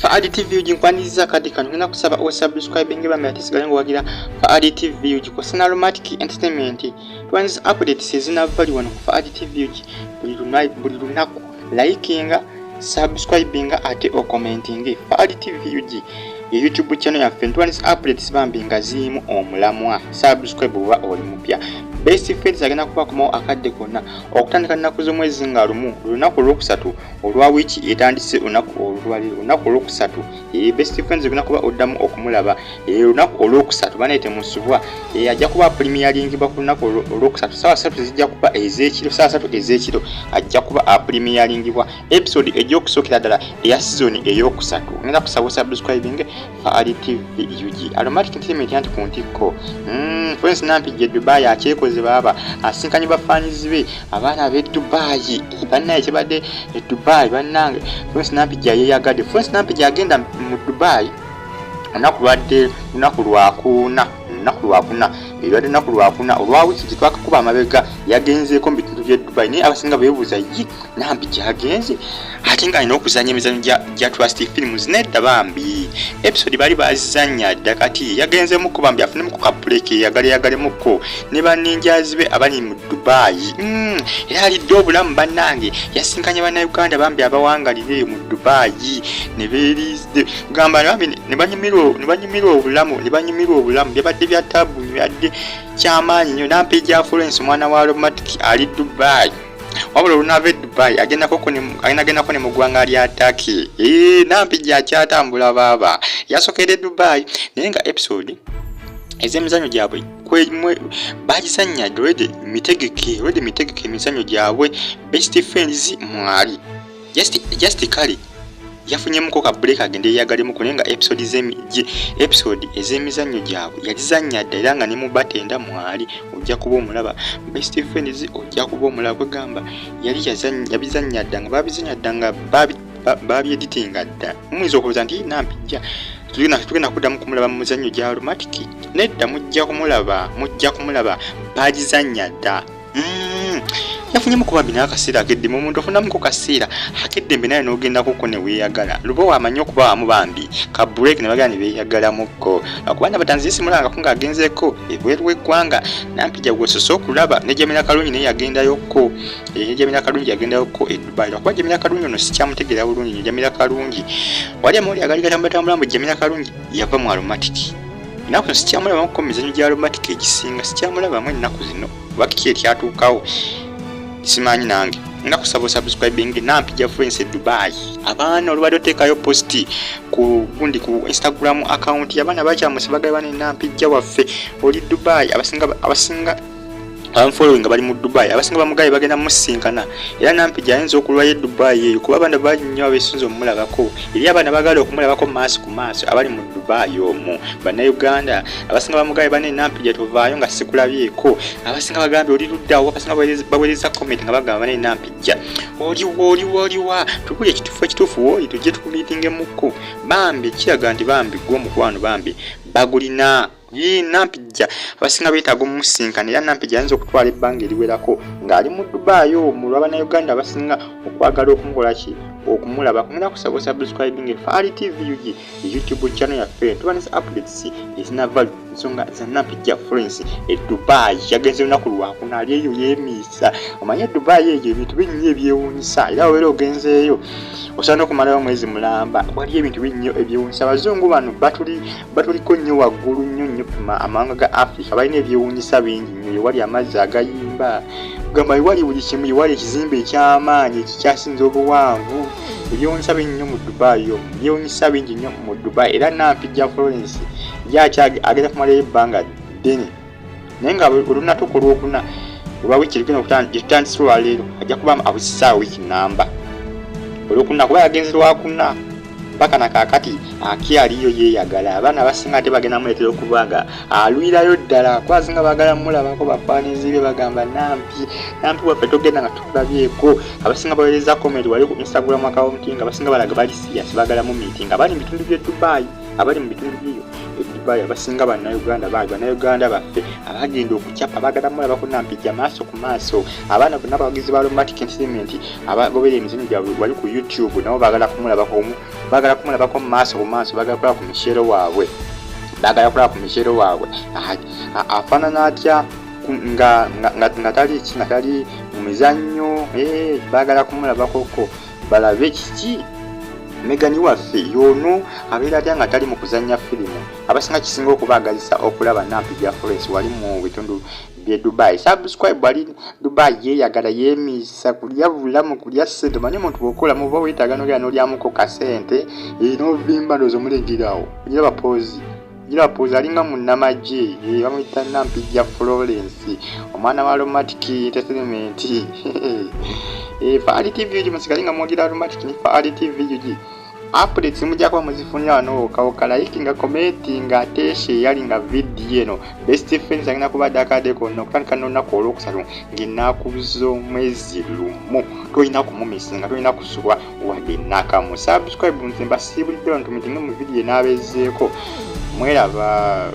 Faadi TV ujinkwaniza kadi kanuna kusaba o subscribe ngeba myatisgala ngo wagira Faadi TV ujikosana romantic entertainment twanzi update sizina vali wano ku Faadi TV buli lunaku likinga subscribinga ate o commenting Faadi TV uji YouTube channel ya Fentwanis updates bambinga zimu omulamwa subscribe wa oli mupya best friends agenda kuba kuma akadde konna okutandika nnaku z'omwezi nga lumu lunaku olwokusatu olwa wiki etandise lunaku olwali lunaku olwokusatu best friends agenda kuba oddamu okumulaba lunaku olwokusatu banaite musubwa ajja kuba premiering ku lunaku olwokusatu sawa 3 zijja kuba ezekiro sawa 3 ezekiro ajja kuba premieringibwa episode ejjokusokera ddala eya season eyokusatu ngenda kusaba subscribing Faadi TV UG Aromatic Entertainment yanti kuntiko friends nampi je Dubai achekoze baba asinkanye bafanizi be abana be Dubai bannaye kibadde Dubai bannange friends nampi je yagadde friends nampi je agenda mu Dubai anakulwadde nakulwakuna ebadde nakulwakuna olwa wiki kitwakakuba amabega yagenzeeko mu bitundu bya Dubai naye abasinga beebuuza yi nampi gyagenze ate nga alina okuzanya emizanyo gya Trust Films nedda bambi episode bali bazanya dda kati yagenzeemu ko bambi afunemu ku kapuleke yagalemuko ne banninjazi be abali mu Dubai era alidde obulamu bannange yasinkanye bannayuganda bambi abawangalire mu Dubai ne beerizde gamba ne banyumirwa obulamu byabadde bya tabu byadde kyamaanyi nnyo nampi gya Florence mwana wa Romantic ali Dubai wabula lunave Dubai agenda ko ne mugwanga lya Turkey nampi gya kyatambula baba yasokere Dubai naye nga episode ezemizanyo gyabwe kwemwe bagisanya already mitegeke emizanyo gyabwe best friends mwali just kali yafunyemuko ka break agende yagalemu kunenga episode ezemizanyo gyabwe yalizanya ddala nga ne mu batenda mwali ojja kuba omulaba best friends ojja kuba omulaba gamba yali yabizanya ddanga babizanya ddanga babi editinga dda mumwiza okubuza nti nampijja tugenda kuddamu kumulaba mu muzanyo gya Romantic nedda mujja kumulaba bagizanya dda yafunyemu kuba bina akaseera akedde mu muntu ofunamu ko kaseera akedde mbe naye n'ogenda kuko ne weeyagala lubo amanyi okuba wamu bambi ka break ne bagala ne beeyagalamuko akubanda batanzi simulanga kunga agenzeeko ebweru w'eggwanga nampijja gwesoso okulaba ne Jamila Kalungi naye yagendayokko Jamila Kalungi yagendayokko e Dubai akuba Jamila Kalungi ono sikyamutegeera bulungi Jamila Kalungi wali amawuli agaligatambula mbu Jamila Kalungi yava mu Aromatic naku sikyamulaba mu mizanyo gya Aromatic egisinga sikyamulabamu ennaku zino wakiki ekyatuukawo simanyi nange nakusaba subscribing nampi gya Friends Dubai abaana olubadde oteekayo posti ku Instagram account y'abaana bakyamusibagala bane nampi gya waffe oli Dubai abasinga following bali mu Dubai abasinga bamugaye bagenda musinkana era nampi gyayenza okulwayo Dubai eyo kuba abana banywa abesinzo omulabako eri abana bagala okumulabako maaso ku maaso abali mu Dubai omwo bannayuganda abasinga bamugaye bane nampi gyatuvaayo nga sikulabyeko abasinga bagambe oli luddawo abasinga baweereza comment nga bagamba bane nampi gya oliwa tukulye ekituufu woli tujje tukumiitingemuko bambi kiraga nti bambi gw'omukwano bambi bagulina nampijja abasinga beetaaga omusinkana era nampijja ayinza okutwala ebbanga eriwerako ng'ali mu Dubai omwo lw'abannayuganda abasinga okwagala okumukolaki okumulaba kumina kusaba subscribing Faadi TV UG YouTube channel yaffe Fentwanis updates ezinava nsonga za nampijja Friends Dubai yagenze lunaku lwakuna ali eyo yeemiisa omanye Dubai eyo ebintu binnyo ebyewuunyisa era wera ogenzeeyo osaana okumalayo omwezi mulamba wali ebintu binnyo ebyewuunyisa abazungu bano batuliko nnyo waggulu nnyo amawanga ga Africa balina ebyewuunyisa bingi nnyo wali amazzi agayimba gamba wali buli kimu wali ekizimbe ekyamaanyi ekikyasinza obuwanvu ebyewuunyisa bingi nnyo mu Dubai ebyewuunyisa bingi nnyo mu Dubai era nampijja Florence agenda kumalayo ebbanga ddene naye nga olunatuuka olwokuna olwa wiiki getutandise olwaleero ajja kuba abusisa wiiki namba olwokuna kuba yagenze lwakuna mpaka nakakati akyaliyo yeeyagala abaana abasinga ate bagenda muleetera okubaga alwirayo ddala kwazinga bagala mulabako bafaanizi be bagamba nampi waffe togenda nga tukulabyeko abasinga baweereza comment wali ku Instagram account nga abasinga balaga bali serious bagala mu meeting abali mu bitundu bya Dubai abali mu bitundu byo Dubai abasinga bannayuganda bannayuganda baffe abagenda okukyapa bagala mulaba ko Nampijja maaso ku maaso abaana bonna abawagizi ba Romantic Entertainment abagobera emizannyo gyabwe wali ku YouTube nabo bagala kumulabako maaso ku maaso bagala kulaba ku Michelle waabwe afaanana atya nga tali mu mizannyo bagala kumulabakoko balabe kiki Megani waffe yono abeera atya nga tali mu kuzannya firimu abasinga kisinga okubaagazisa okulaba Nampijja Florence wali mu bitundu bye Dubai. Subscribe ali Dubai yeyagala yemiisa kulya bulamu kulya ssente manye muntu bw'okola muba weetaaga n'olyamuko kasente n'ovimba ndowooza omulengerawo gira poozi alinga munnamagye bamuyita Nampijja Florence omwana wa Romantic Entertainment Fahari TV yugi musigalinga mwogira Romantic ni Fahari TV yugi updates mujja kuba muzifunira wano like commenting ate share nga video eno best friends agenda kubadde akadeko n'okutandika n'olunaku olwokusatu ng'ennaku z'omwezi lumu tolina kumumisinga tolina kusubwa wadde nakamu subscribe nze mbasiibulidde wano tumitinge mu video n'abezeeko mweraba